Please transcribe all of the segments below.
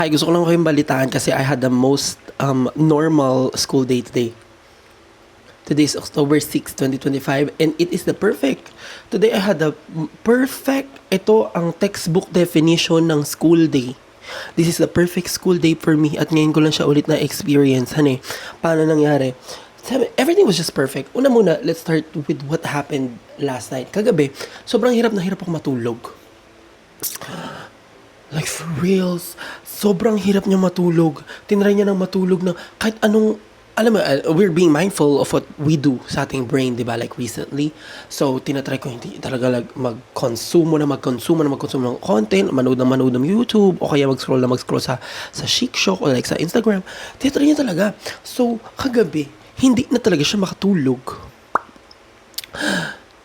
Ay, gusto ko lang kayong balitaan kasi I had the most normal school day today. Today is October 6, 2025 and it is the perfect. Today I had the perfect, ito ang textbook definition ng school day. This is the perfect school day for me at ngayon ko lang siya ulit na experience. Hani, paano nangyari? Everything was just perfect. Una muna, let's start with what happened last night. Kagabi, sobrang hirap na hirap ako matulog. Like for reals, sobrang hirap niya matulog. Tinry niya ng matulog na kahit anong, alam mo, we're being mindful of what we do sa ating brain, di ba? Like recently. So, tinatry ko hindi talaga like, mag-consume ng content, manood ng YouTube, o kaya mag-scroll sa Chic Shock o like sa Instagram. Tinatry niya talaga. So, kagabi, hindi na talaga siya makatulog.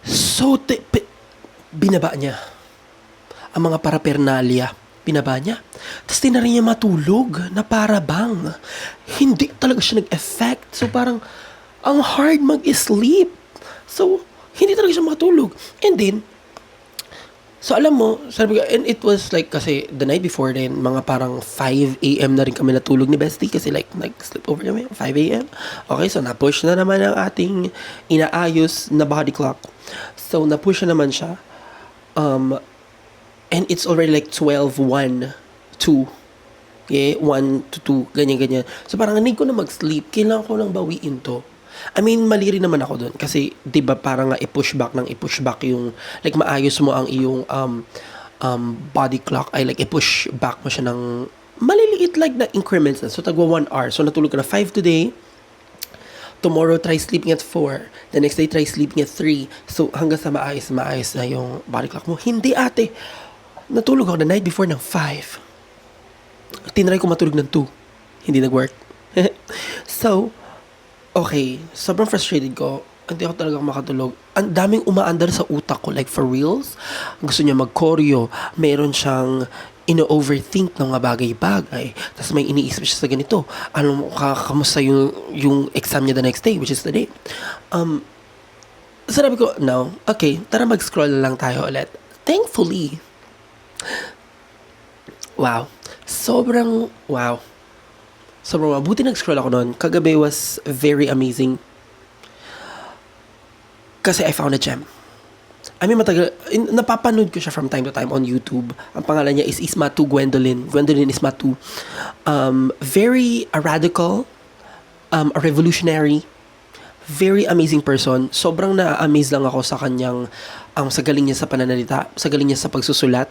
So, binaba niya ang mga paraphernalia. Binaba niya. Tapos tinari niya matulog na para bang hindi talaga siya nag-effect. So parang ang hard mag-sleep. So hindi talaga siya makatulog. And then, so alam mo, sabi ko, and it was like kasi the night before din, mga parang 5 a.m. na rin kami natulog ni Bestie kasi like nag-sleep over kami, 5 a.m. Okay, so na-push na naman ang ating inaayos na body clock. So na-push na naman siya. And it's already like 12, 1, 2. Okay? 1 to 2. Ganyan. So parang need ko na mag-sleep. Kailangan ko nang bawiin to. I mean, mali rin naman ako dun. Kasi, di ba parang nga i-push back yung, like maayos mo ang iyong body clock. Ay like i-push back mo siya ng maliliit like na increments na. So tagwa 1 hour. So natulog ka na 5 today. Tomorrow, try sleeping at 4. The next day, try sleeping at 3. So, hanggang sa maayos na yung body clock mo. Hindi, ate. Natulog ako the night before ng 5. Tinry ko matulog ng 2. Hindi nag-work. So, okay. Sobrang frustrated ko. Hindi ako talaga makatulog. Ang daming umaandar sa utak ko. Like, for reals. Gusto niya mag-choreo. Meron siyang ino-overthink ng mga bagay-bagay. Tapos may iniisip siya sa ganito. Ano, kamusta yung exam niya the next day, which is the day. Sabi ko, no. Okay, tara mag-scroll lang tayo ulit. Thankfully, wow. Sobrang mabuti nag-scroll ako noon. Kagabi was very amazing. Kasi I found a gem. I mean, napapanood ko siya from time to time on YouTube. Ang pangalan niya is Ismatu Gwendolyn. Gwendolyn Ismatu. Very a radical, a revolutionary, very amazing person. Sobrang na-amaze lang ako sa kanyang, sa galing niya sa pananalita, sa galing niya sa pagsusulat.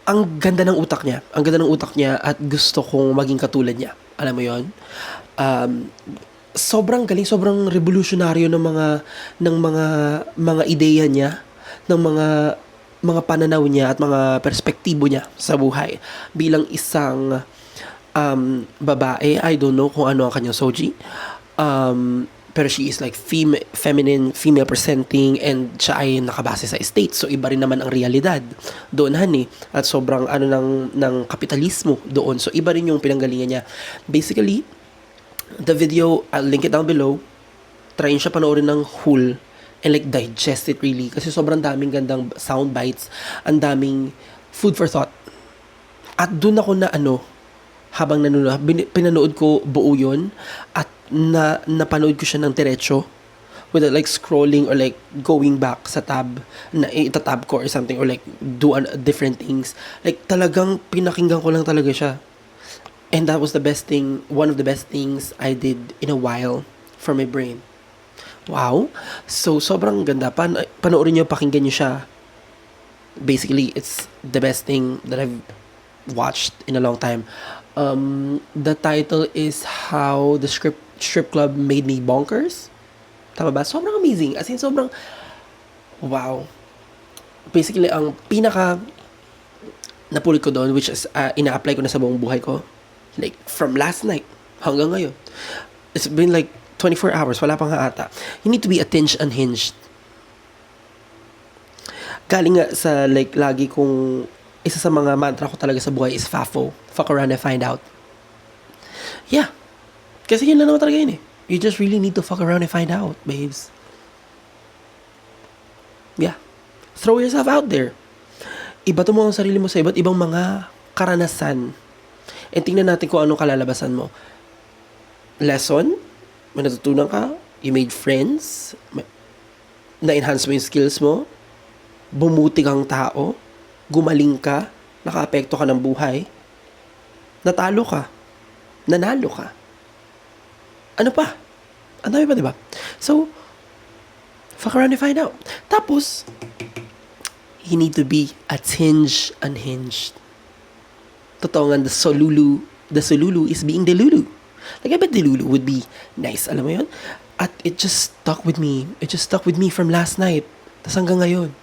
Ang ganda ng utak niya at gusto kong maging katulad niya. Alam mo yon? Sobrang galing, sobrang revolutionaryo ng mga ideya niya, ng mga pananaw niya at mga perspektibo niya sa buhay. Bilang isang babae, I don't know kung ano ang kanyang soji. Pero she is like feminine, female presenting, and siya ay nakabase sa estate. So iba rin naman ang realidad doon, honey. At sobrang ng kapitalismo doon. So iba rin yung pinanggalingan niya. Basically, the video, I'll link it down below. Try siya panoorin ng whole and like digest it really. Kasi sobrang daming gandang sound bites. Ang daming food for thought. At doon ako na habang pinanood ko buo yun. At napanood ko siya ng diretso without like scrolling or like going back sa tab na itatab ko or something or like do different things. Like talagang pinakinggan ko lang talaga siya. And that was one of the best things I did in a while for my brain. Wow. So, sobrang ganda. Panoorin nyo, pakinggan nyo siya. Basically, it's the best thing that I've watched in a long time. The title is How the Strip Club Made Me Bonkers. Tama ba? Sobrang amazing. As in, sobrang wow. Basically, ang pinaka napulot ko doon, which is ina-apply ko na sa buong buhay ko. Like, from last night hanggang ngayon. It's been like 24 hours. Wala pa nga ata. You need to be unhinged. Galing nga sa like, lagi kong, isa sa mga mantra ko talaga sa buhay is FAFO. Fuck around and find out. Yeah. Kasi yun lang naman talaga yun eh. You just really need to fuck around and find out, babes. Yeah. Throw yourself out there. Ibato mo ang sarili mo sa iba't ibang mga karanasan And tingnan natin kung anong kalalabasan mo. Lesson, may natutunan ka, you made friends, na-enhance mo yung skills mo, bumuti kang tao, gumaling ka, nakaapekto ka ng buhay, natalo ka, nanalo ka. Ano pa? Ang dami pa, diba? So, fuck around and find out. Tapos, you need to be a tinge unhinged. Totoo nga, the solulu is being delulu. Like, I bet delulu would be nice, alam mo yun? At it just stuck with me. It just stuck with me from last night. Tas hanggang ngayon.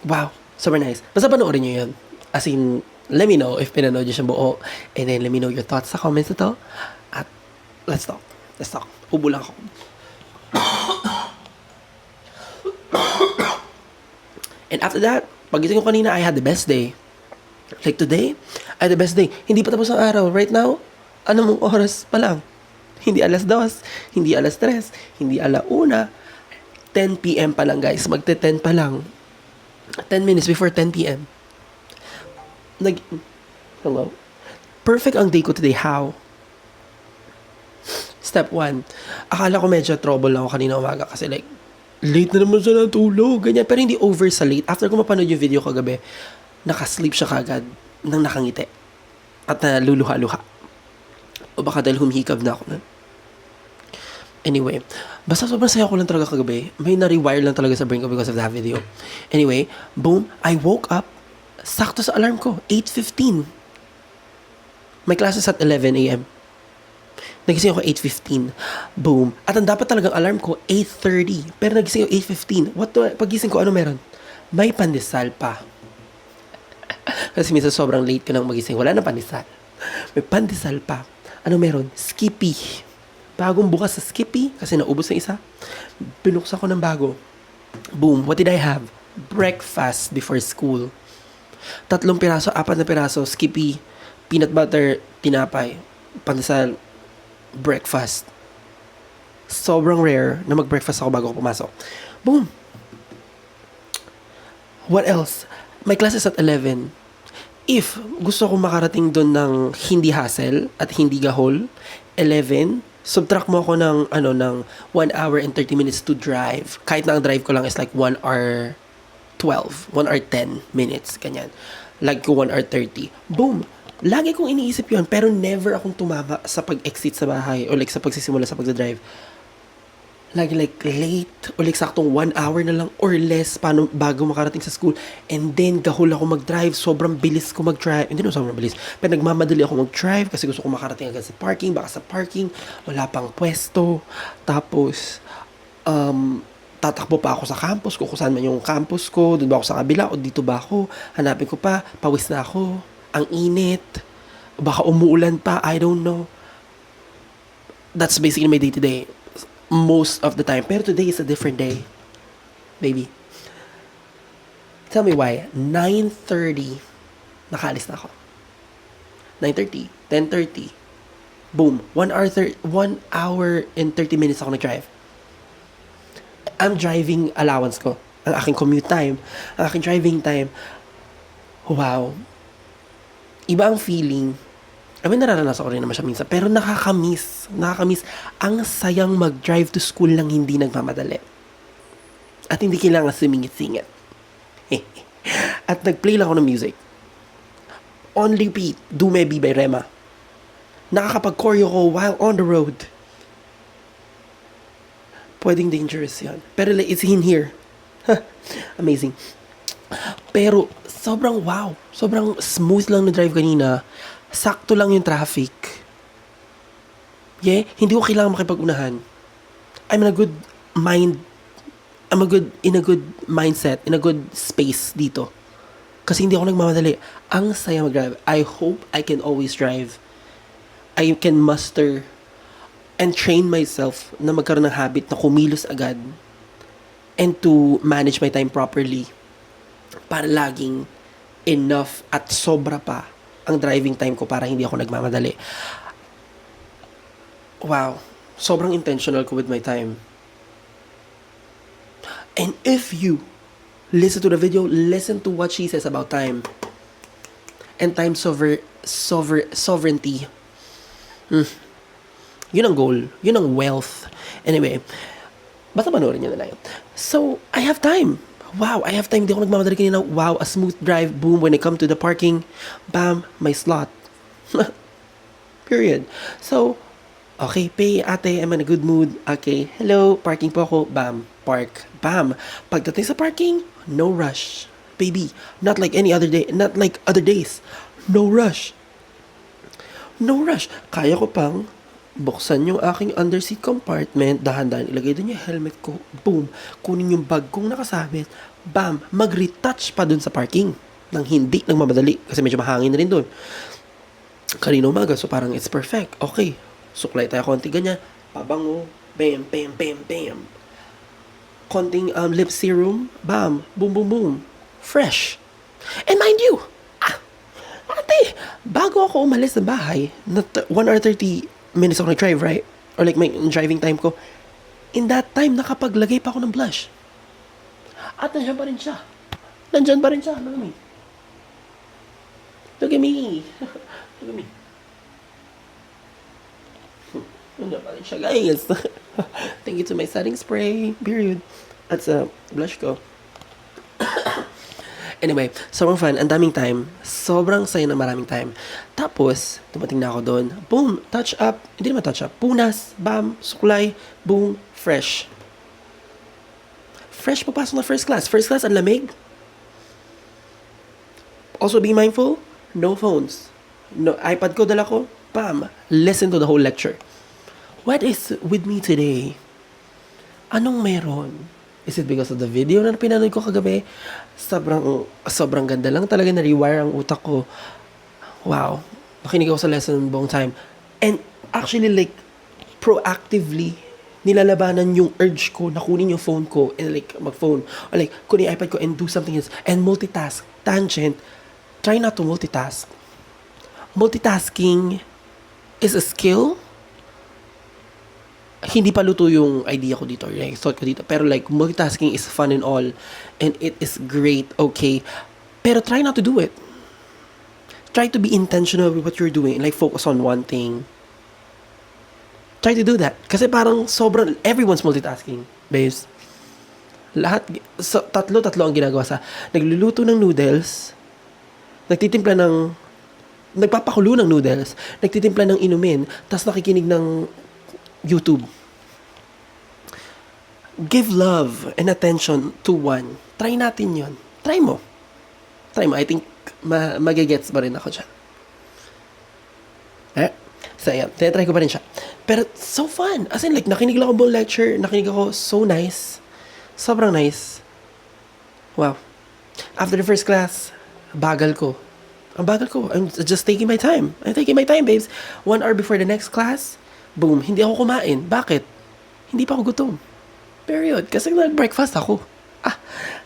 Wow, super nice. Basta panoorin nyo yun. As in, let me know if pinanood nyo siya buo. And then, let me know your thoughts sa comments na to. At, let's talk. Ubo lang ako. And after that, pagising ko kanina, I had the best day. Like today, I had the best day. Hindi pa tapos ang araw. Right now, anong oras pa lang? Hindi alas 2, hindi alas 3, hindi ala 1. 10 p.m. pa lang, guys. Magte-10 pa lang. 10 minutes before 10 p.m. Hello? Perfect ang day ko today. How? Step 1. Akala ko medyo trouble lang ako kanina umaga kasi like, late na naman siya natulog, ganyan. Pero hindi over sa late. After ko mapanood yung video kagabi, nakasleep siya kagad nang nakangiti. At naluluha-luha. O baka dahil humihikab na ako. Anyway, basta sobrang saya ko lang talaga kagabi. May na-rewire lang talaga sa brain ko because of that video. Anyway, boom, I woke up. Sakto sa alarm ko, 8:15. May classes at 11 a.m. Nagising ako 8:15. Boom. At ang dapat talagang alarm ko, 8:30. Pero nagising ako 8:15. Pagising ko, ano meron? May pandesal pa. Kasi minsan sobrang late ka nang magising. Wala na pandesal. May pandesal pa. Ano meron? Skippy. Bagong bukas sa Skippy. Kasi naubos na isa. Binuksan ko ng bago. Boom. What did I have? Breakfast before school. 3 piraso, 4 na piraso. Skippy. Peanut butter. Tinapay. Pandesal. Breakfast. Sobrang rare na mag-breakfast ako bago ako pumasok. Boom! What else? May classes at 11. If gusto ko makarating doon ng hindi hassle at hindi gahol, 11, subtract mo ako ng 1 hour and 30 minutes to drive. Kahit na ang drive ko lang is like 1 hour 12, 1 hour 10 minutes, ganyan. Like ko 1 hour 30. Boom! Lagi kong iniisip yon pero never akong tumama sa pag-exit sa bahay o like sa pagsisimula sa pagdadrive. Lagi like late o like saktong 1 hour na lang or less bago makarating sa school. And then gahol ako mag-drive. Sobrang bilis ko mag-drive. Hindi naman sobrang bilis. Pero nagmamadali ako mag-drive kasi gusto ko makarating agad sa parking. Baka sa parking, wala pang pwesto. Tapos, tatakbo pa ako sa campus kung saan man yung campus ko. Doon ba ako sa kabila o dito ba ako? Hanapin ko pa. Pawis na ako. Ang init. Baka umuulan pa. I don't know. That's basically my day-to-day. Most of the time. Pero today is a different day. Baby. Tell me why. 9:30. Nakaalis na ako. 9:30. 10:30. Boom. 1 hour and 30 minutes ako nag-drive. Ang driving allowance ko. Ang aking commute time. Ang aking driving time. Wow. Iba ang feeling. I mean, nararanasan ko rin naman siya minsan. Pero nakakamiss. Ang sayang mag-drive to school lang hindi nagmamadali. At hindi kailangan sumingit-singit. At nag-play lang ako ng music. On repeat, Do Me Be by Rema. Nakakapag-choreo ko while on the road. Pwedeng dangerous yan. Pero it's in here. Amazing. Pero sobrang wow. Sobrang smooth lang na drive kanina. Sakto lang yung traffic. Yeah, hindi ko kailangan makipag-unahan. I'm in a good mindset, in a good space dito. Kasi hindi ako nagmamadali. Ang saya mag-drive. I hope I can always drive. I can muster and train myself na magkaroon ng habit na kumilos agad and to manage my time properly para laging enough at sobra pa ang driving time ko para hindi ako nagmamadali. Wow. Sobrang intentional ko with my time. And if you listen to the video, listen to what she says about time. And sovereignty. Yun ang goal. Yun ang wealth. Anyway, basta panoorin nyo na lang yun. So, I have time. Wow, I have time. Di ako nagmamadali kanina. Wow, a smooth drive. Boom, when I come to the parking, bam, my slot. Period. So, okay, pay, ate, I'm in a good mood. Okay, hello, parking po ako. Bam, park. Bam. Pagdating sa parking, no rush. Baby, not like any other day, not like other days. No rush. No rush. Kaya ko pang buksan yung aking underseat compartment, dahan-dahan ilagay doon yung helmet ko, boom, kunin yung bag kong nakasabit, bam, mag-retouch pa doon sa parking nang hindi nagmamadali kasi medyo mahangin na rin doon. Kanina umaga, so parang it's perfect. Okay, suklay tayo konti ganyan, pabango, bam, bam, bam, bam. Konting lip serum, bam, boom, boom, boom. Fresh. And mind you, ate, bago ako umalis ng bahay, 1 hour 30 minutes ako nag-drive, right? Or like my driving time ko. In that time, nakapaglagay pa ako ng blush. At nandiyan pa rin siya. Nandiyan pa rin siya. Look at me. Look at me. Look at me. Nandiyan pa rin siya, guys. Thank you to my setting spray. Period. At sa blush ko. Anyway, sobrang fun, ang daming time, sobrang saya na maraming time. Tapos, dumating na ako doon, boom, touch up, hindi naman touch up, punas, bam, suklay, boom, fresh. Fresh papasok na first class. First class, ang lamig. Also be mindful, no phones. No, iPad ko, dala ko, bam, listen to the whole lecture. What is with me today? Anong meron? Is it because of the video na pinanood ko kagabi? Sobrang ganda lang talaga na rewire ang utak ko. Wow. Nakinig ako sa lesson buong time. And actually like, proactively, nilalabanan yung urge ko na kunin yung phone ko and like, mag-phone. Or like, kunin yung iPad ko and do something else. And multitask. Tangent. Try not to multitask. Multitasking is a skill. Hindi pa luto yung idea ko dito, like, thought ko dito. Pero like, multitasking is fun and all. And it is great, okay. Pero try not to do it. Try to be intentional with what you're doing. Like, focus on one thing. Try to do that. Kasi parang sobrang, everyone's multitasking, babes. Lahat, so, tatlo ang ginagawa sa, nagluluto ng noodles, nagpapakulo ng noodles, nagtitimpla ng inumin, tas nakikinig ng YouTube. Give love and attention to one. Try natin yon. Try mo. I think magigets ba rin ako dyan. So, ayan. Tinatry ko pa rin siya. Pero, so fun. As in, like, nakinig lang ako buong lecture. Nakinig ako. So nice. Sobrang nice. Wow. After the first class, bagal ko. Ang bagal ko. I'm just taking my time. I'm taking my time, babes. 1 hour before the next class, boom, hindi ako kumain. Bakit? Hindi pa ako gutom. Period. Kasi nag-breakfast ako.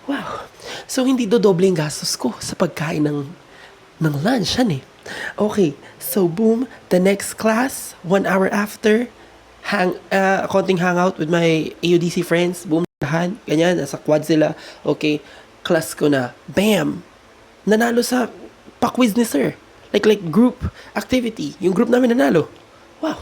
Wow. So, hindi dodoble yung gastos ko sa pagkain ng lunch. Yan eh. Okay. So, boom, the next class, 1 hour after, konting hangout with my AUDC friends. Boom, lahat. Ganyan, nasa quad sila. Okay. Class ko na. Bam! Nanalo sa pa-quiz ni sir. Like group activity. Yung group namin nanalo. Wow.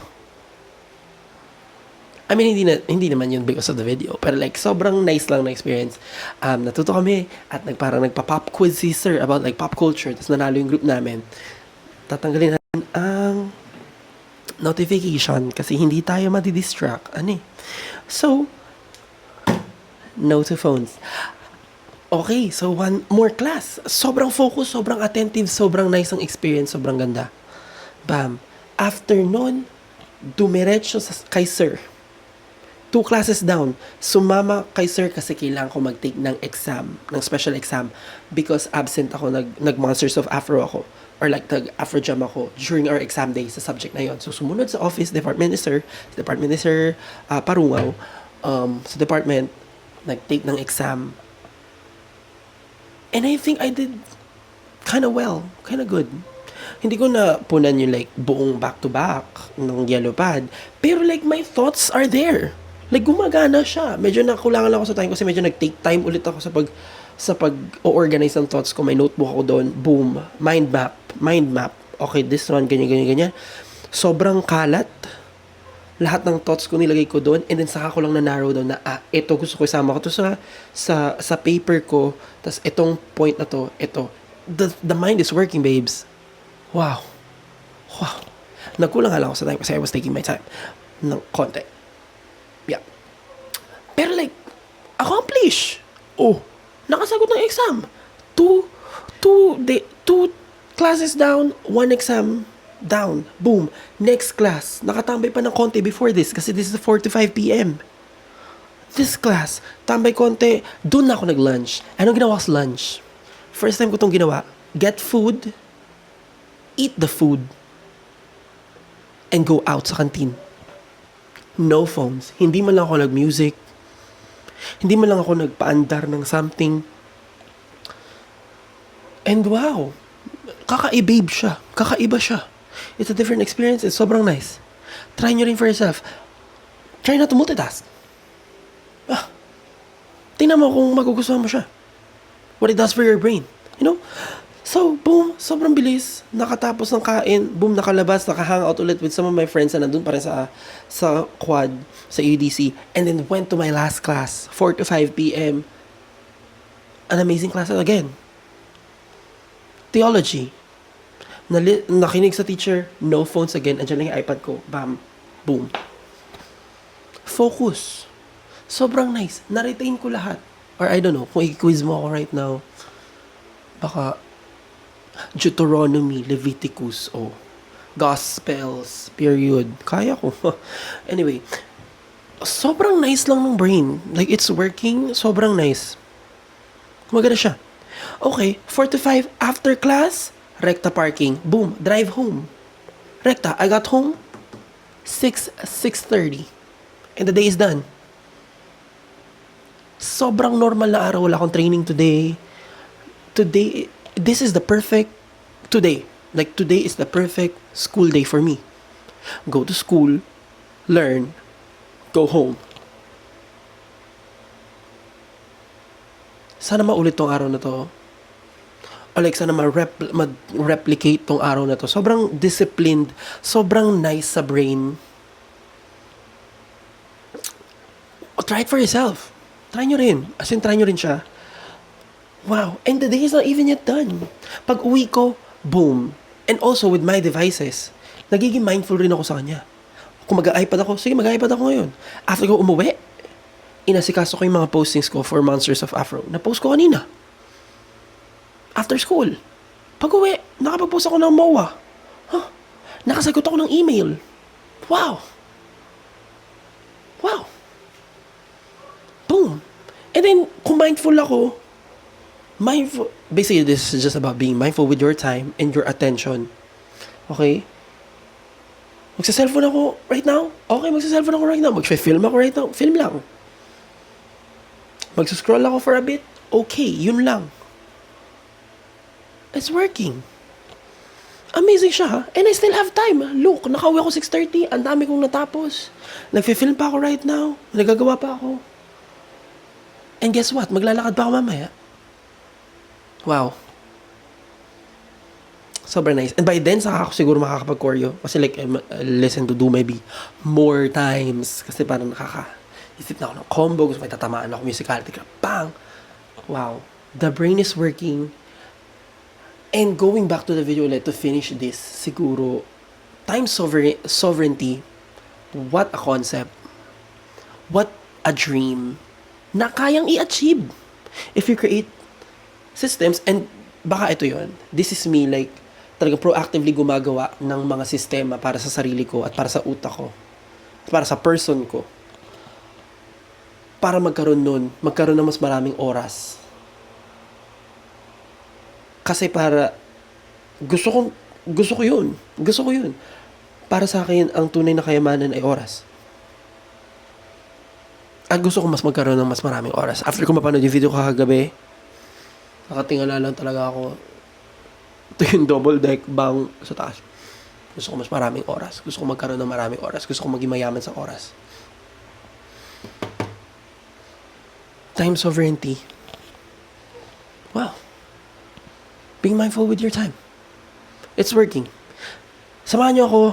I mean, hindi naman yun because of the video. Pero like, sobrang nice lang na experience. Natuto kami at parang nagpa-pop quiz si sir about like pop culture. Tapos nanalo yung group namin. Tatanggalin natin ang notification kasi hindi tayo madi-distract. So, no to phones. Okay, so one more class. Sobrang focus, sobrang attentive, sobrang nice ang experience, sobrang ganda. Bam. After nun, dumiretso kay sir. 2 classes down, sumama kay sir kasi kailangan ko mag-take ng exam, ng special exam because absent ako, nag-Monsters of Afro ako or like nag-Afro Jam ako during our exam day sa subject na yon. So sumunod sa office, department ni sir Parungaw, sa department, nag-take ng exam. And I think I did kind of well, kind of good. Hindi ko na punan yung like buong back-to-back ng yellow pad. Pero like my thoughts are there. Like gumagana siya. Medyo nakulangan lang ako sa time kasi medyo nag-take time ulit ako sa pag-organize ng thoughts ko. May notebook ako doon. Boom. Mind map. Okay, this one, ganyan, ganyan, ganyan. Sobrang kalat. Lahat ng thoughts ko nilagay ko doon, and then saka ko lang na narrow down na, ito gusto ko isama ko to sa paper ko, tas itong point na to, ito. The mind is working, babes. Wow. Wow. Nagkulang nga lang ako sa time kasi I was taking my time ng konti. Yeah. Pero like, accomplish. Oh, nakasagot ng exam. Two classes down, one exam down. Boom. Next class. Nakatambay pa ng konti before this kasi this is 4 to 5 p.m. This class. Tambay konti. Doon na ako nag-lunch. Anong ginawa ko sa lunch? First time ko itong ginawa. Get food. Eat the food. And go out sa canteen. No phones. Hindi man lang ako nag-music. Hindi man lang ako nagpaandar ng something. And wow. Kakaibabe siya. Kakaiba siya. It's a different experience. It's sobrang nice. Try nyo rin for yourself. Try not to multitask. Tingnan mo kung magugustuhan mo siya. What it does for your brain. You know? So, boom, sobrang bilis. Nakatapos ng kain, boom, nakalabas, nakahangout ulit with some of my friends na nandun pa rin sa quad, sa UDC. And then went to my last class, 4 to 5 p.m. An amazing class again. Theology. Nakinig sa teacher, no phones again. Andiyan lang yung iPad ko. Bam. Boom. Focus. Sobrang nice. Na-retain ko lahat. Or I don't know, kung i-quiz mo ako right now, baka Deuteronomy, Leviticus, Gospels, period. Kaya ko. Anyway, sobrang nice lang ng brain. Like, it's working. Sobrang nice. Maganda siya. Okay, 4 to 5 after class, Recta parking. Boom, drive home. Recta, I got home 6:30. And the day is done. Sobrang normal na araw. Wala akong training today. This is the perfect today. Like, today is the perfect school day for me. Go to school, learn, go home. Sana maulit tong araw na to. O like, sana ma-replicate tong araw na to. Sobrang disciplined, sobrang nice sa brain. Try it for yourself. Try nyo rin. As in, try nyo rin siya. Wow. And the day is not even yet done. Pag uwi ko, boom. And also with my devices, nagiging mindful rin ako sa kanya. Kung mag-iPad ako, sige, mag-iPad ako ngayon. After ko umuwi, inasikaso ko yung mga postings ko for Monsters of Afro. Na-post ko kanina. After school. Pag uwi, nakapag-post ako ng MOA. Nakasagot ako ng email. Wow. Wow. Boom. And then, kung mindful ako, basically, this is just about being mindful with your time and your attention. Okay? Magsa-cellphone ako right now? Okay, magsa-cellphone ako right now. Mag-film ako right now? Film lang. Magsa-scroll ako for a bit? Okay, yun lang. It's working. Amazing siya, ha? And I still have time. Look, nakauwi ako 6:30. Ang dami kong natapos. Nagfi-film pa ako right now. Nagagawa pa ako. And guess what? Maglalakad pa ako mamaya. Wow. Sobrang nice. And by then, saka ako siguro makakapag-choreo. Kasi like, listen to Do My Be more times. Kasi parang isip na ako ng combo. Gusto may tatamaan ako musicality. Bang! Wow. The brain is working. And going back to the video ulit to finish this, siguro, time sovereignty, what a concept. What a dream na kayang i-achieve if you create systems. And baka ito yon. This is me, like, talagang proactively gumagawa ng mga sistema para sa sarili ko at para sa utak ko. At para sa person ko. Para magkaroon ng mas maraming oras. Kasi gusto ko yun. Para sa akin, ang tunay na kayamanan ay oras. At gusto ko mas magkaroon ng mas maraming oras. After ko mapanood yung video kagabi, nakatingala lang talaga ako. Ito yung double deck bang sa taas. Gusto ko mas maraming oras. Gusto ko magkaroon ng maraming oras. Gusto ko maging mayaman sa oras. Time sovereignty. Wow. Being mindful with your time. It's working. Samahan niyo ako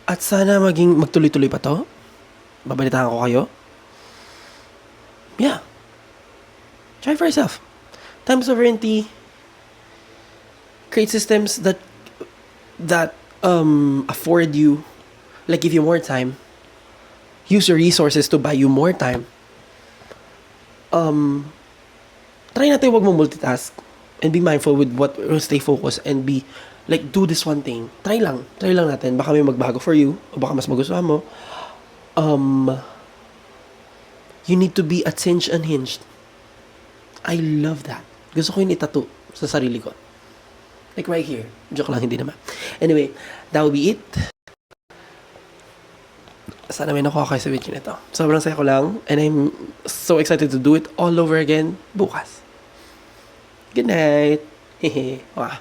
at sana magtuloy-tuloy pa to. Babalitaan ko kayo. Yeah. Try for yourself. Time sovereignty. Create systems that afford you, like give you more time. Use your resources to buy you more time. Try natin wag mo multitask and be mindful with what, stay focused and be like do this one thing. Try lang natin. Baka may magbago for you o baka mas magustuhan mo. You need to be attention unhinged. I love that. Gusto ko yun itattoo sa sarili ko. Like right here. Joke lang, hindi naman. Anyway, that will be it. Sana may nakuha kayo sa video nito. Sobrang saya ko lang. And I'm so excited to do it all over again bukas. Good night. Hehe. Wah.